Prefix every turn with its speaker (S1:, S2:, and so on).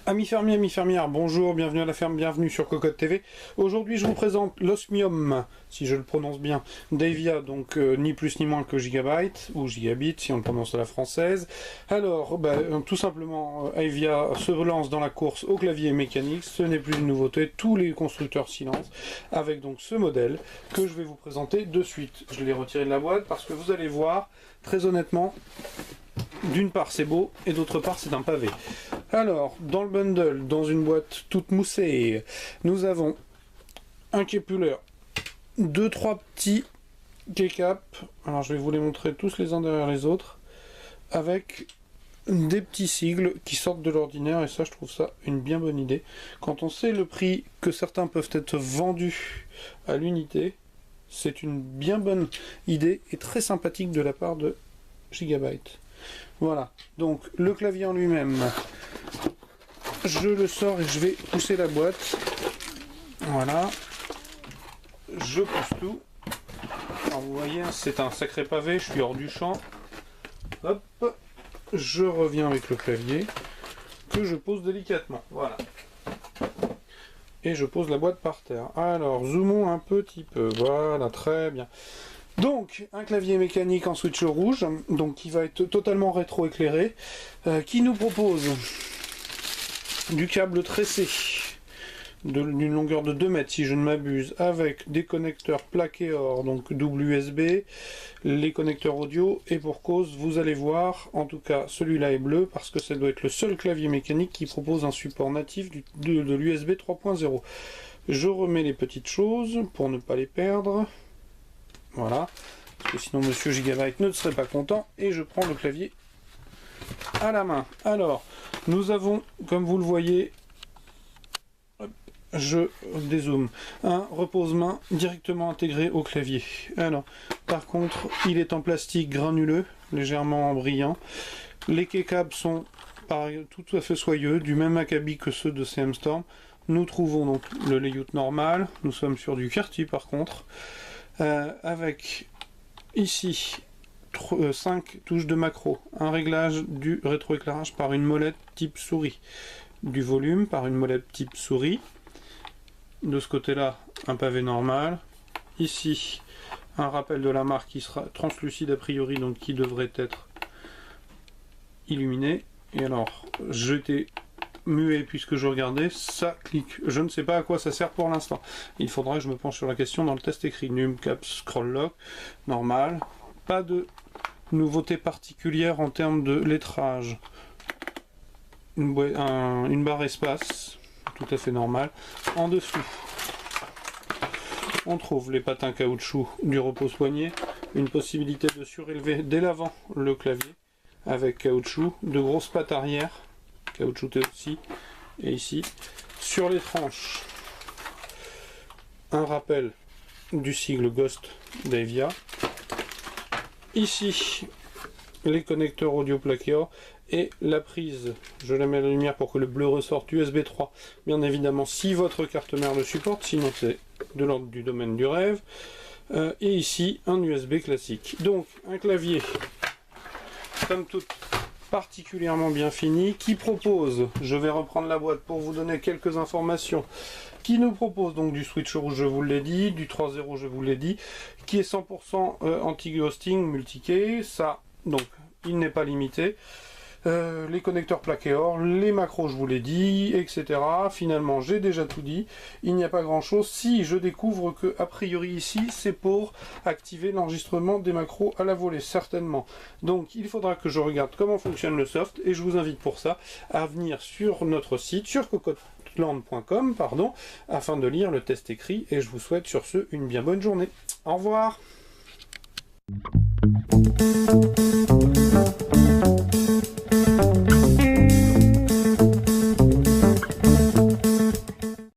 S1: Amis fermiers, amis fermières, bonjour, bienvenue à la ferme, bienvenue sur Cocotte TV. Aujourd'hui je vous présente l'osmium, si je le prononce bien, d'Avia, donc ni plus ni moins que Gigabyte, ou Gigabit si on le prononce à la française. Alors, tout simplement, Avia se lance dans la course au clavier mécanique, ce n'est plus une nouveauté, tous les constructeurs s'y lancent, avec donc ce modèle que je vais vous présenter de suite. Je l'ai retiré de la boîte parce que vous allez voir, très honnêtement, d'une part c'est beau et d'autre part c'est un pavé. Alors, dans le bundle, dans une boîte toute moussée, nous avons un keypuller, 2-3 petits keycaps, alors je vais vous les montrer tous les uns derrière les autres, avec des petits sigles qui sortent de l'ordinaire, et ça je trouve ça une bien bonne idée. Quand on sait le prix que certains peuvent être vendus à l'unité, c'est une bien bonne idée et très sympathique de la part de Gigabyte. Voilà, donc le clavier en lui-même, je le sors et je vais pousser la boîte. Voilà, je pousse tout. Alors vous voyez, c'est un sacré pavé, je suis hors du champ. Hop, je reviens avec le clavier, que je pose délicatement, voilà. Et je pose la boîte par terre. Alors, zoomons un petit peu, voilà, très bien. Donc, un clavier mécanique en switch rouge, donc qui va être totalement rétro-éclairé, qui nous propose du câble tressé d'une longueur de 2 mètres si je ne m'abuse, avec des connecteurs plaqués or, donc double USB, les connecteurs audio, et pour cause, vous allez voir, en tout cas celui-là est bleu, parce que ça doit être le seul clavier mécanique qui propose un support natif de l'USB 3.0. Je remets les petites choses pour ne pas les perdre. Voilà, parce que sinon Monsieur Gigabyte ne serait pas content, et je prends le clavier à la main. Alors, nous avons, comme vous le voyez, hop, je dézoome, un repose-main directement intégré au clavier. Alors, par contre, il est en plastique granuleux, légèrement brillant. Les keycaps sont pareil, tout à fait soyeux, du même acabit que ceux de CM Storm. Nous trouvons donc le layout normal, nous sommes sur du QWERTY par contre. Avec ici 5 touches de macro, un réglage du rétroéclairage par une molette type souris, du volume par une molette type souris, de ce côté là un pavé normal, ici un rappel de la marque qui sera translucide a priori, donc qui devrait être illuminé. Et alors j'étais muet puisque je regardais, ça clique. Je ne sais pas à quoi ça sert pour l'instant. Il faudra que je me penche sur la question dans le test écrit. Numcap scroll lock, normal. Pas de nouveauté particulière en termes de lettrage. Une barre espace, tout à fait normal. En dessous, on trouve les patins caoutchouc du repose-poignet, une possibilité de surélever dès l'avant le clavier avec caoutchouc, de grosses pattes arrière caoutchouté aussi, et ici sur les tranches un rappel du sigle Ghost d'Avia, ici les connecteurs audio plaqués or, et la prise, je la mets à la lumière pour que le bleu ressorte, USB 3 bien évidemment si votre carte mère le supporte, sinon c'est de l'ordre du domaine du rêve, et ici un USB classique. Donc un clavier comme tout particulièrement bien fini, qui propose, je vais reprendre la boîte pour vous donner quelques informations, qui nous propose donc du switch rouge, je vous l'ai dit, du 3.0, je vous l'ai dit, qui est 100% anti-ghosting multi-key, ça, donc, il n'est pas limité. Les connecteurs plaqués or, les macros je vous l'ai dit, etc. Finalement j'ai déjà tout dit, il n'y a pas grand chose. Si je découvre que a priori ici c'est pour activer l'enregistrement des macros à la volée, certainement. Donc il faudra que je regarde comment fonctionne le soft, et je vous invite pour ça à venir sur notre site, sur cocotteland.com, pardon, afin de lire le test écrit, et je vous souhaite sur ce une bien bonne journée. Au revoir.